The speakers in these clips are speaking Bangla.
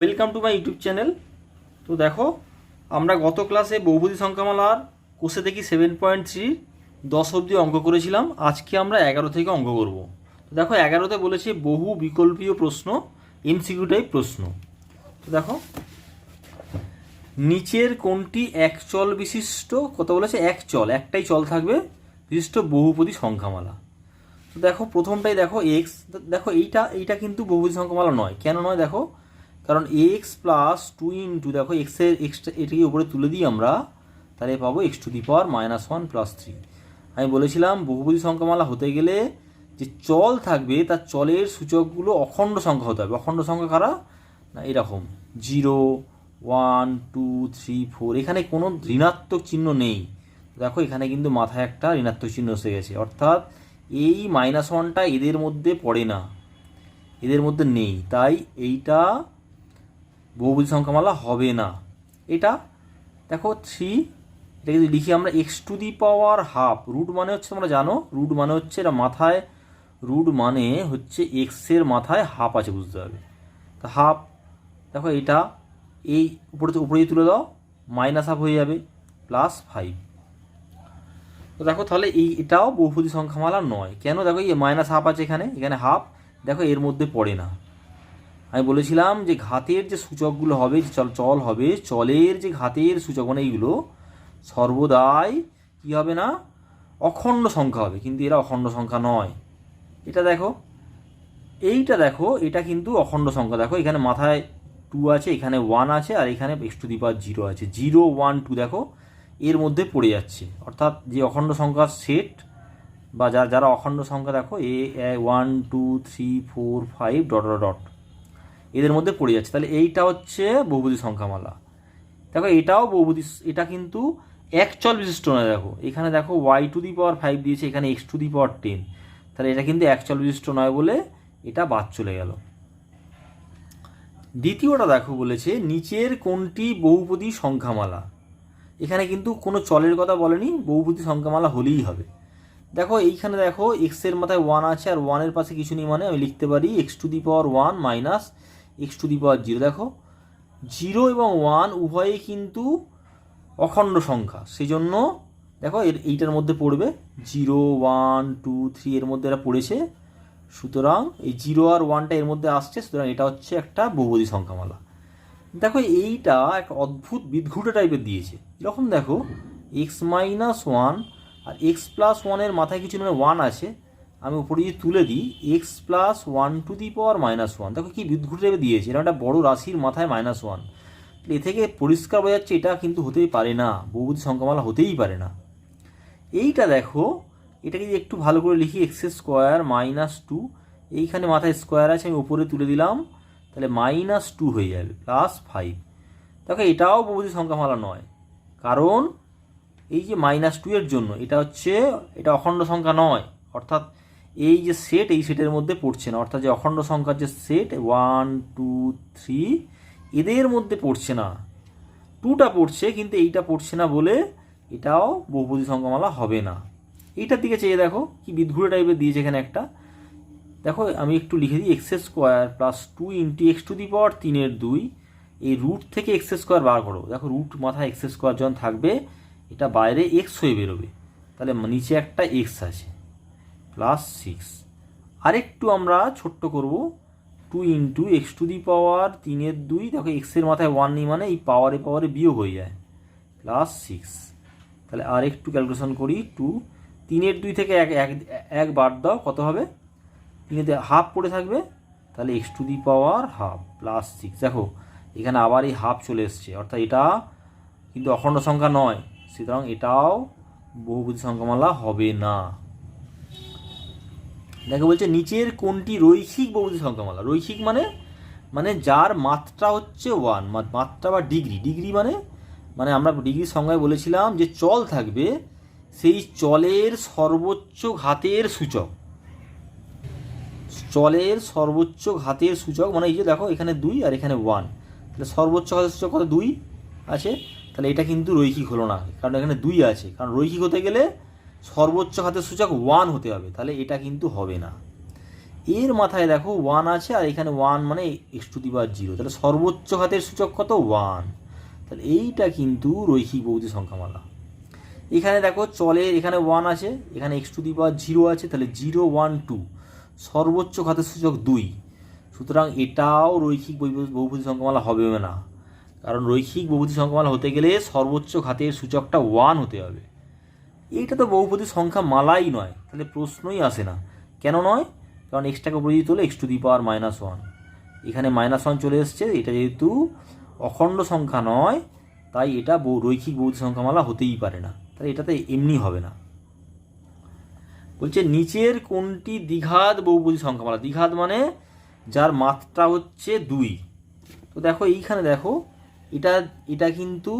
Welcome to my YouTube channel. তো দেখো, আমরা গত ক্লাসে বহুপদী সংখ্যামালার কোষে দেখি 7.3 10 অবধি অঙ্ক করেছিলাম। আজকে আমরা 11 থেকে অঙ্ক করব। তো দেখো, 11তে বলেছে বহু বিকল্পীয় প্রশ্ন, এমসিকিউ টাইপ প্রশ্ন। তো দেখো, নিচের কোনটি এক চল বিশিষ্ট, কত বলেছে এক চল, একটাই চল থাকবে বিশিষ্ট বহুপদী সংখ্যামালা। তো দেখো, প্রথমটাই দেখো এক্স। দেখো এইটা কিন্তু বহুপদী সংখ্যামালা নয়। কেন নয়? দেখো, কারণ এক্স প্লাস টু ইন্টু, দেখো এক্সের এক্সটা এটাকে উপরে তুলে দিই আমরা, তাহলে পাবো এক্স টু দি পাওয়ার -1 + 3। আমি বলেছিলাম বহুপদী সংখ্যামালা হতে গেলে যে চল থাকবে তার চলের সূচকগুলো অখণ্ড সংখ্যা হতে হবে। অখণ্ড সংখ্যা কারা? না, এরকম 0, 1, 2, 3, 4। এখানে কোনো ঋণাত্মক চিহ্ন নেই। দেখো, এখানে কিন্তু মাথায় একটা ঋণাত্মক চিহ্ন এসে গেছে, অর্থাৎ এই -1টা এদের মধ্যে পড়ে না, এদের মধ্যে নেই, তাই এইটা বহুপদী সংখ্যামালা হবে না। এটা দেখো 3, এটা যদি লিখি আমরা X to the power half, root মানে হচ্ছে, তোমরা জানো রুট মানে হচ্ছে এটা মাথায়, রুট মানে হচ্ছে এক্সের মাথায় হাফ আছে, বুঝতে হবে। তো হাফ, দেখো এটা এই উপরে তুলে দাও, -হাফ হয়ে যাবে +5। তো দেখো, তাহলে এটাও বহুপদী সংখ্যামালা নয়। কেন? দেখো, এই -হাফ আছে এখানে, এখানে হাফ, দেখো এর মধ্যে পড়ে না। আমি বলেছিলাম যে ঘাতের যে সূচকগুলো হবে, চল হবে, চলের যে ঘাতের সূচক মানে এইগুলো সর্বদাই কী হবে না, অখণ্ড সংখ্যা হবে। কিন্তু এরা অখণ্ড সংখ্যা নয়। এটা দেখো, এইটা দেখো, এটা কিন্তু অখণ্ড সংখ্যা। দেখো, এখানে মাথায় 2 আছে, এখানে 1 আছে, আর এখানে x⁴ আছে। 0, 1, 2 দেখো এর মধ্যে পড়ে যাচ্ছে, অর্থাৎ যে অখণ্ড সংখ্যার সেট বা যারা অখণ্ড সংখ্যা, দেখো 1, 2, 3, 4, 5 ... এদের মধ্যে পড়ে যাচ্ছে। তাহলে এইটা হচ্ছে বহুপদী সংখ্যামালা। দেখো, এটাও বহুপদী, এটা কিন্তু এক চল বিশিষ্ট নয়। দেখো এখানে দেখো y⁵ দিয়েছে, এখানে x⁻10, তাহলে এটা কিন্তু এক চল বিশিষ্ট নয় বলে এটা বাদ চলে গেল। দ্বিতীয়টা দেখো, বলেছে নিচের কোনটি বহুপদী সংখ্যামালা। এখানে কিন্তু কোনো চলের কথা বলেনি, বহুপদী সংখ্যামালা হলেই হবে। দেখো এইখানে দেখো এক্সের মাথায় 1 আছে, আর 1-এর পাশে কিছু নেই, মানে আমি লিখতে পারি x⁻1 - x⁻0। দেখো 0 এবং 1 উভয়ই কিন্তু অখণ্ড সংখ্যা, সেই জন্য দেখো এইটার মধ্যে পড়বে 0, 1, 2, 3 এর মধ্যে এরা পড়েছে। সুতরাং এই 0 আর 1টা এর মধ্যে আসছে, সুতরাং এটা হচ্ছে একটা বহুপদী সংখ্যামালা। দেখো, এইটা একটা অদ্ভুত বিদঘুটে টাইপের দিয়েছে। এরকম দেখো x-1 আর x+1-এর মাথায় কিছু মানে 1 আছে, আমি উপরে যদি তুলে দিই x+1⁻⁻1, দেখো কি বিদঘুটে টাইপের দিয়েছে। এরকম একটা বড় রাশির মাথায় -1। এ থেকে পরিষ্কার বোঝা যাচ্ছে এটা কিন্তু হতেই পারে না, বহুপদী সংখ্যামালা হতেই পারে না। এইটা দেখো, এটাকে যদি একটু ভালো করে লিখি x² - 2, এইখানে মাথায় স্কোয়ার আছে, আমি উপরে তুলে দিলাম, তাহলে -2 হয়ে যাবে +5। দেখো, এটাও বহুপদী সংখ্যামালা নয়, কারণ এই যে -2 এর জন্য এটা অখণ্ড সংখ্যা নয়, অর্থাৎ এই যে সেট, এই সেটের মধ্যে পড়ছে না, অর্থাৎ যে অখণ্ড সংখ্যার যে সেট 1, 2, 3 এদের মধ্যে পড়ছে না। 2টা পড়ছে, কিন্তু এইটা পড়ছে না বলে এটাও বহুপদী সংখ্যামালা হবে না। এইটার দিকে চেয়ে দেখো কি বিদঘুটে টাইপের দিয়েছে এখানে একটা। দেখো, আমি একটু লিখে দিই x² + 2 × x⁻3 এই রুট থেকে x² বার করো। দেখো, রুট মাথায় x² যখন থাকবে, এটা বাইরে x হয়ে বেরোবে, তাহলে নিচে একটা x আছে +6। আরেকটু আমরা ছোট্ট করব, 2 × x⁻3 দেখো এক্সের মাথায় 1 নেই, মানে এই পাওয়ারে বিয়োগ হয়ে যায় +6। তাহলে আর একটু ক্যালকুলেশন করি, 3/2 থেকে এক বাদ দাও, কত হবে? 3-এ হাফ পড়ে থাকবে, তাহলে x⁻½ +6। দেখো, এখানে আবার এই হাফ চলে এসছে, অর্থাৎ এটা কিন্তু অখণ্ড সংখ্যা নয়, সুতরাং এটাও বহুপদী সংখ্যামালা হবে না। দেখো, বলছে নিচের কোনটি রৈখিক বহুপদী সংখ্যামালা। রৈখিক মানে যার মাত্রা হচ্ছে 1, মাত্রা বা ডিগ্রি মানে আমরা ডিগ্রির সংজ্ঞায় বলেছিলাম যে চল থাকবে, সেই চলের সর্বোচ্চ ঘাতের সূচক, চলের সর্বোচ্চ ঘাতের সূচক মানে এই যে দেখো এখানে 2 আর এখানে 1, তাহলে সর্বোচ্চ ঘাতের সূচক কত? 2 আছে। তাহলে এটা কিন্তু রৈখিক হলো না, কারণ এখানে 2 আছে, কারণ রৈখিক হতে গেলে সর্বোচ্চ ঘাতের সূচক 1 হতে হবে, তাহলে এটা কিন্তু হবে না। এর মাথায় দেখো 1 আছে, আর এখানে 1 মানে x⁻0, তাহলে সর্বোচ্চ ঘাতের সূচক কত? 1। তাহলে এইটা কিন্তু রৈখিক বহুপদী সংখ্যামালা। এখানে দেখো চলের এখানে 1 আছে, এখানে x⁻0 আছে, তাহলে 0 1 2, সর্বোচ্চ ঘাতের সূচক 2, সুতরাং এটাও রৈখিক বহুপদী সংখ্যামালা হবে না, কারণ রৈখিক বহুপদী সংখ্যামালা হতে গেলে সর্বোচ্চ ঘাতের সূচকটা 1 হতে হবে। এইটা তো বহুপদী সংখ্যা মালাই নয়, তাহলে প্রশ্নই আসে না। কেন নয়? কারণ এক্সটাকে উপরে দিতে হলে x⁻−1, এখানে -1 চলে এসছে, এটা যেহেতু অখণ্ড সংখ্যা নয় তাই এটা রৈখিক বহুপদী সংখ্যামালা হতেই পারে না, তাহলে এটাতে এমনি হবে না। বলছে নিচের কোনটি দ্বিঘাত বহুপদী সংখ্যামালা? দ্বিঘাত মানে যার মাত্রা হচ্ছে 2। তো দেখো এইখানে দেখো এটা কিন্তু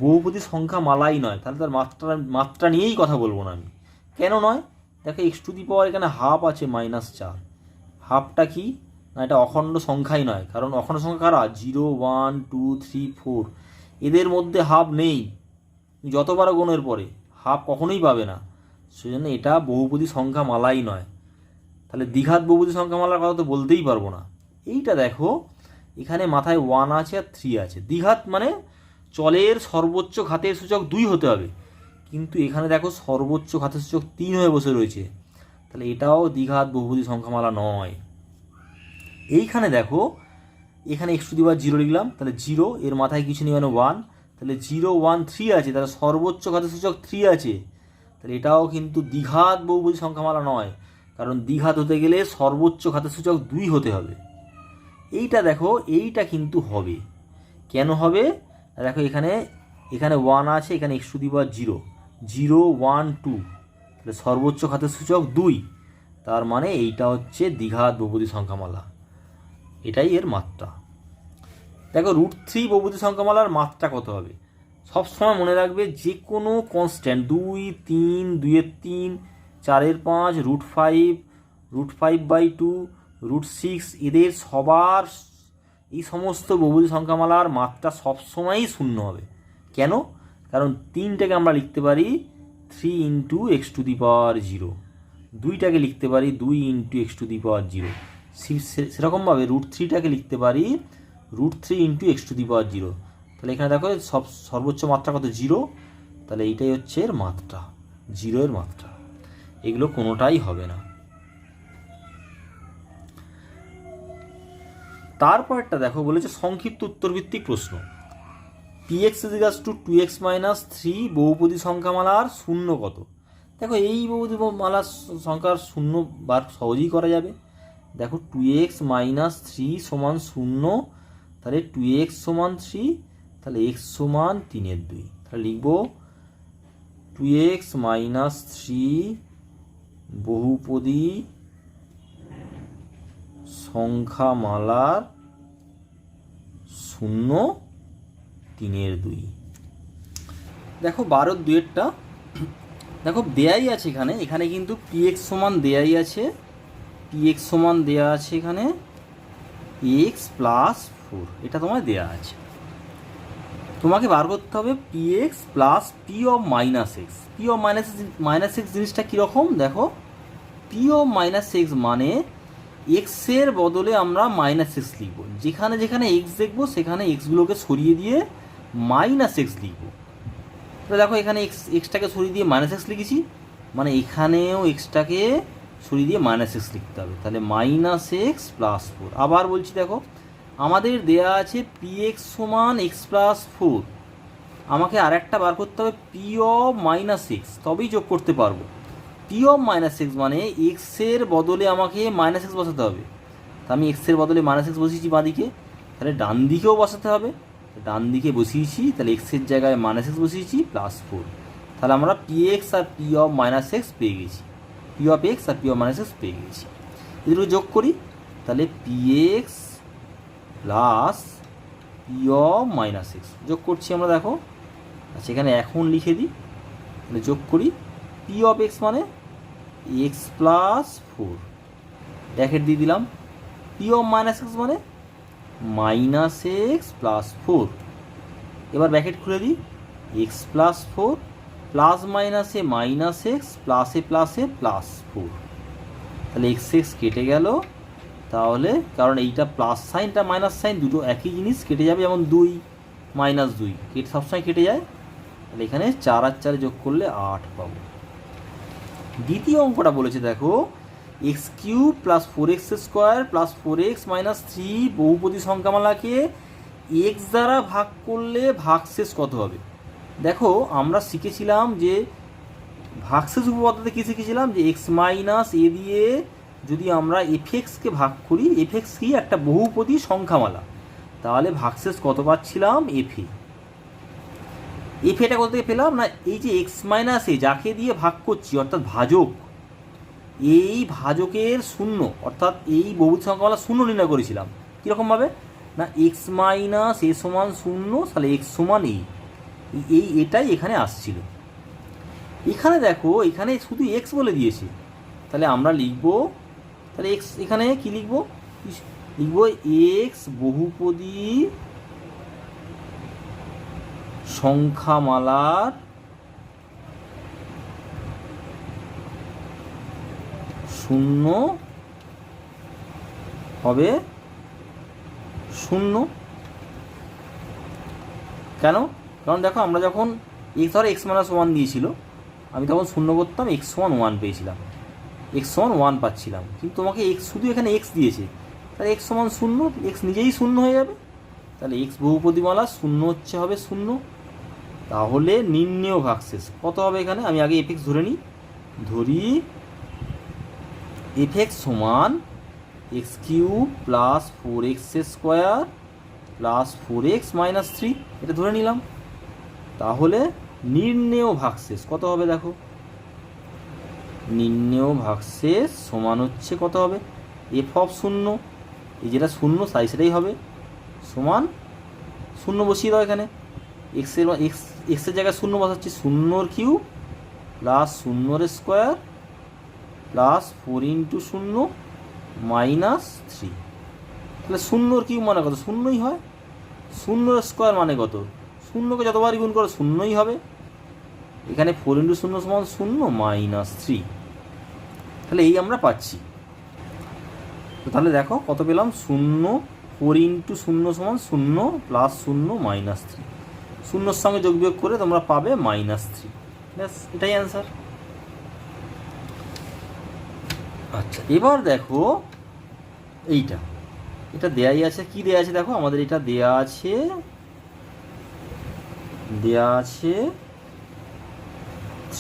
বহুপদী সংখ্যা মালাই নয়, তাহলে তার মাত্রা নিয়েই কথা বলবো না আমি। কেন নয়? দেখো x⁻, এখানে হাফ আছে -4, হাফটা কি না, এটা অখণ্ড সংখ্যাই নয়, কারণ অখণ্ড সংখ্যা কারা? 0 1 2 3 4, এদের মধ্যে হাফ নেই, যতবার গুণের পরে হাফ কখনোই পাবে না, সেজন্য এটা বহুপদী সংখ্যা মালাই নয়। তাহলে দ্বিঘাত বহুপদী সংখ্যামালার কথা তো বলতেই পারবো না। এইটা দেখো এখানে মাথায় 1 আছে আর 3 আছে, দ্বিঘাত মানে চলের সর্বোচ্চ ঘাতের সূচক 2 হতে হবে, কিন্তু এখানে দেখো সর্বোচ্চ ঘাতের সূচক 3 হয়ে বসে রয়েছে, তাহলে এটাও দ্বিঘাত বহুপদী সংখ্যামালা নয়। এইখানে দেখো এখানে x⁻0 লিখলাম, তাহলে 0, এর মাথায় কিছু নেই মানে 1, তাহলে 0 1 3 আছে, তাহলে সর্বোচ্চ ঘাতের সূচক 3 আছে, তাহলে এটাও কিন্তু দ্বিঘাত বহুপদী সংখ্যামালা নয়, কারণ দ্বিঘাত হতে গেলে সর্বোচ্চ ঘাতের সূচক 2 হতে হবে। এইটা দেখো এইটা কিন্তু হবে। কেন হবে? দেখো এখানে 1 আছে, এখানে x⁻0, 0 1 2, তাহলে সর্বোচ্চ ঘাতের সূচক 2, তার মানে এইটা হচ্ছে দ্বিঘাত বহুপদী সংখ্যামালা, এটাই এর মাত্রা। দেখো √3 বহুপদী সংখ্যামালার মাত্রা কত হবে? সবসময় মনে রাখবে যে কোনো কনস্ট্যান্ট 2 3 2/3 4/5 √5 √5/2 √6, এদের সবার এই সমস্ত বহুপদী সংখ্যামালার মাত্রা সবসময়ই শূন্য হবে। কেন? কারণ 3টাকে আমরা লিখতে পারি 3 × x⁻0, 2টাকে লিখতে পারি 2 × x⁻0, সেরকমভাবে √3টাকে লিখতে পারি √3 × x⁻0। তাহলে এখানে দেখো সর্বোচ্চ মাত্রা কত? 0, তাহলে এইটাই হচ্ছে এর মাত্রা, 0 এর মাত্রা। এগুলো কোনোটাই হবে না। তারপরটা দেখো বলেছে সংক্ষিপ্ত উত্তরভিত্তিক প্রশ্ন। px = 2x - 3 বহুপদী সংখ্যামালার শূন্য কত? দেখো এই বহুপদী মালার সংখ্যার শূন্য বার সহজেই করা যাবে। দেখো 2x - 3 = 0, তাহলে 2x = 3, তাহলে x = 3/2, তাহলে লিখব 2x - 3 বহুপদী সংখ্যামালার শূন্য 3/2। দেখো 12/2-টা দেখো দেয়াই আছে, এখানে কিন্তু px সমান দেয়াই আছে, px সমান দেয়া আছে এখানে x + 4, এটা তোমার দেয়া আছে। তোমাকে বার করতে হবে px + p of -x। p of -x জিনিসটা কীরকম? দেখো p of -x মানে এক্সের বদলে আমরা -x লিখব, যেখানে যেখানে x দেখবো সেখানে এক্সগুলোকে সরিয়ে দিয়ে -x লিখব। তো দেখো এখানে এক্সটাকে সরিয়ে দিয়ে -x লিখেছি, মানে এখানেও এক্সটাকে সরিয়ে দিয়ে -x লিখতে হবে, তাহলে -x + 4। আবার বলছি দেখো আমাদের দেয়া আছে px = x + 4, আমাকে আরেকটা বার করতে হবে p of -x, তবেই যোগ করতে পারবো। p of -x মানে এক্সের বদলে আমাকে -x বসাতে হবে, তা আমি এক্সের বদলে -x বসিয়েছি বাঁদিকে, তাহলে ডান দিকেও বসাতে হবে, ডান দিকে বসিয়েছি, তাহলে এক্সের জায়গায় -x বসিয়েছি +4, তাহলে আমরা px R p of -x পেয়ে গেছি, p of x R p of -x পেয়ে গেছি। এগুলো যোগ করি, তাহলে px + p of -x যোগ করছি আমরা। দেখো আচ্ছা এখানে এখন লিখে দিই, তাহলে যোগ করি p of x মানে x + 4, ব্র্যাকেট দিয়ে দিলাম, p of -x মানে -x + 4, এবার ব্র্যাকেট খুলে দিই, x + 4 +- -এ -x, +এ +4, তাহলে এক্স এক্স কেটে গেল, তাহলে কারণ এইটা প্লাস সাইনটা মাইনাস সাইন দুটো একই জিনিস, কেটে যাবে, যেমন 2 - 2 কেটে সবসময় কেটে যায়। তাহলে এখানে 4 আর 4 যোগ করলে 8 পাবো। দ্বিতীয় অঙ্কটা বলেছে দেখো x cube plus 4x square plus 4x - 3 বহুপদী সংখ্যামালাকে এক্স দ্বারা ভাগ করলে ভাগশেষ কত হবে। দেখো আমরা শিখেছিলাম যে ভাগশেষ উপপাদ্যতে কী শিখেছিলাম, যে এক্স মাইনাস এ দিয়ে যদি আমরা এফএক্সকে ভাগ করি, এফএক্স কি একটা বহুপদী সংখ্যামালা, তাহলে ভাগশেষ কত পাচ্ছিলাম, এফএ। এফএটা কোথা থেকে পেলাম না, এই যে এক্স মাইনাস এ যাকে দিয়ে ভাগ করছি অর্থাৎ ভাজক, এই ভাজকের শূন্য অর্থাৎ এই বহুপদী সংখ্যামালা শূন্য নির্ণয় করেছিলাম কীরকমভাবে না, এক্স মাইনাস এ সমান 0, তাহলে এক্স সমান এটাই এখানে আসছিল। এখানে দেখো এখানে শুধু এক্স বলে দিয়েছে, তাহলে আমরা লিখব, তাহলে এক্স এখানে কি লিখব, এক্স বহুপদী সংখ্যামালার শূন্য হবে 0। কেন, কারণ দেখো আমরা যখন এক্স ধরো এক্স মাইনাস 1 দিয়েছিল, আমি তখন 0 করতাম, এক্স সমান 1 পেয়েছিলাম, এক্স সমান 1 পাচ্ছিলাম, কিন্তু তোমাকে এক্স শুধু এখানে এক্স দিয়েছে, তাহলে এক্স সমান 0, এক্স নিজেই 0 হয়ে যাবে, তাহলে এক্স বহুপদীমালা 0 হচ্ছে হবে 0। তাহলে নির্ণেয় ভাগশেষ কত হবে এখানে, আমি আগে এফএক্স ধরি এফএক্স সমান x cube plus 4x square plus 4x - 3, এটা ধরে নিলাম। তাহলে নির্ণেয় ভাগশেষ কত হবে, দেখো নির্ণেয় ভাগশেষ সমান হচ্ছে কত হবে, এফ অফ 0, এই যেটা 0 তাই সেটাই হবে, সমান 0 বসিয়ে দাও এখানে, এক্সের জায়গায় 0 বসাচ্ছি, 0 কিউব প্লাস 0 স্কোয়ার প্লাস 4 × 0 - 3। তাহলে 0 কিউব মানে কত, 0ই হয়, 0 স্কোয়ার মানে কত, 0কে যতবারই গুণ করো 0ই হবে, এখানে 4 × 0 সমান 0 - 3, তাহলে এই আমরা পাচ্ছি। তো তাহলে দেখো কত পেলাম, 0 4 × 0 সমান 0 প্লাস 0 - 3, 0-র সঙ্গে যোগ বিয়োগ করে তোমরা পাবে -3, ব্যাস এটাই অ্যান্সার। আচ্ছা এবার দেখো এটা দেয়াই আছে, কি দেয়া আছে দেখো, আমাদের এটা দেয়া আছে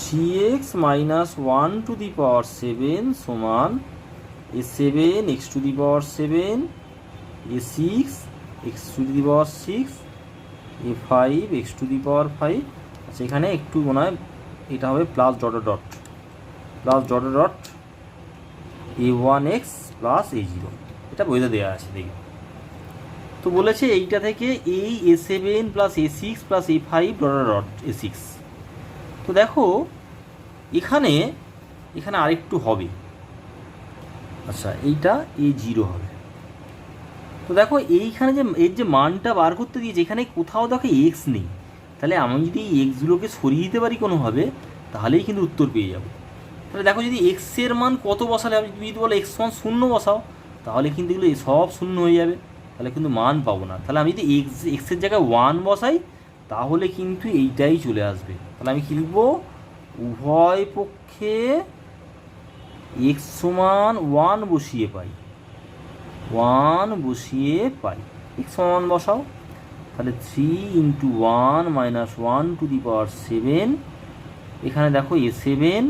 3x - 1⁷ সমান a7 x⁷, a6 x⁵, a5 x⁵। আচ্ছা এখানে একটু মনে হয় এটা হবে plus dot a1x plus a0, এটা বইতে দেওয়া আছে দেখি। তো বলেছে এইটা থেকে এই a7 plus a6 plus a5 dot a6। তো দেখো এখানে আরেকটু হবে, আচ্ছা এইটা a0 হবে। তো দেখো এইখানে যে এর যে মানটা বার করতে দিয়েছে, এখানে কোথাও দেখো এক্স নেই, তাহলে আমি যদি এই এক্সগুলোকে সরিয়ে দিতে পারি কোনোভাবে, তাহলেই কিন্তু উত্তর পেয়ে যাবো। তাহলে দেখো যদি এক্সের মান কত বসালে, আমি যদি বলো এক্স সমান 0 বসাও, তাহলে কিন্তু এগুলো সব 0 হয়ে যাবে, তাহলে কিন্তু মান পাবো না। তাহলে আমি যদি এক্সের জায়গায় 1 বসাই, তাহলে কিন্তু এইটাই চলে আসবে। তাহলে আমি কী লিখবো, উভয় পক্ষে এক্স সমান 1 বসিয়ে পাই, এক্স সমান বসাও, তাহলে 3 × 1 - 1⁷, এখানে দেখো a7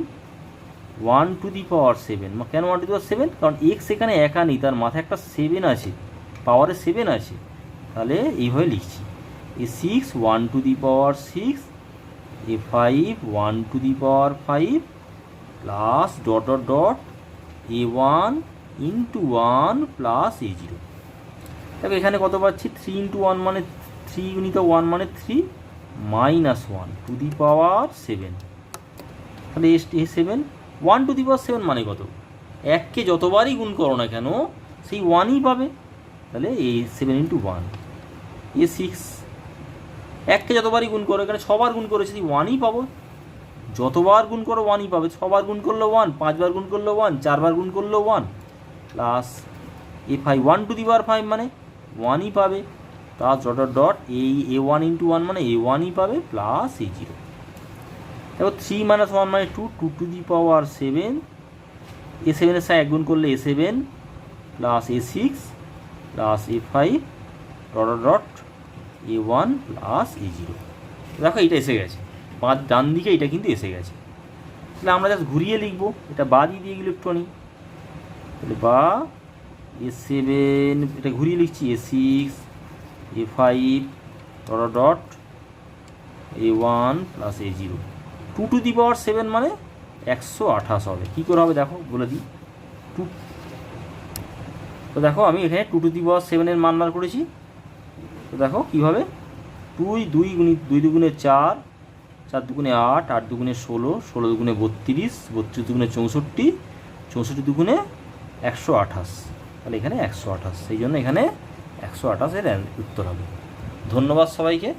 1⁷, কেন 1⁷? কারণ এক্স এখানে একা নেই, তার মাথায় একটা 7 আছে, পাওয়ারে 7 আছে, তাহলে এইভাবে লিখছি a6 1⁶, a5 1⁵, plus dot a1 × 1 plus a0। দেখো এখানে কত পাচ্ছি, 3 × 1 মানে 3 × 1 মানে 3 -1⁷, তাহলে a7 1⁷ মানে কত, 1কে যতবারই গুণ করো না কেন সেই 1ই পাবে, তাহলে a7 × 1, a6 1কে যতবারই গুণ করো, এখানে 6বার গুণ করেছি 1ই পাবো, যতবার গুণ করো ওয়ানই পাবে, 6বার গুণ করলে 1, 5বার গুণ করলে 1, 4বার গুণ করলে 1, প্লাস a5 1 টু দি পাওয়ার 5 মানে 1ই পাবে, প্লাস ডট ডট ডট এই a1 ইন্টু 1 মানে a1ই পাবে, প্লাস a0। এবার 3 - 1 মানে 2, 2 টু দি পাওয়ার 7, a7 এর সাথে 1 গুণ করলে a7 plus a6 plus a5 dot dot dot a1 plus a0। দেখো এটা এসে গেছে, বাঁ ডান দিকে এটা কিন্তু এসে গেছে। তাহলে আমরা জাস্ট ঘুরিয়ে লিখবো, এটা বা দিয়ে ইলেকট্রনিক, তাহলে বা a7 এটা ঘুরিয়ে লিখছি a6 a5 dot dot a1 plus a0। 2 to the power 7 মানে 128 হবে। কী করে হবে দেখো বলে দিই। তো দেখো আমি এখানে 2 টু দি পাওয়ার 7 মান বার করেছি। তো দেখো কীভাবে, 2 দুগুণে 4, 4 দুগুণে 8, 8 দুগুণে 16, 16 দুগুণে 32, 32 দুগুণে 64, 64 দুগুণে 128, তাহলে এখানে 128, সেই জন্য এখানে 128 এর উত্তর হবে। ধন্যবাদ সবাইকে।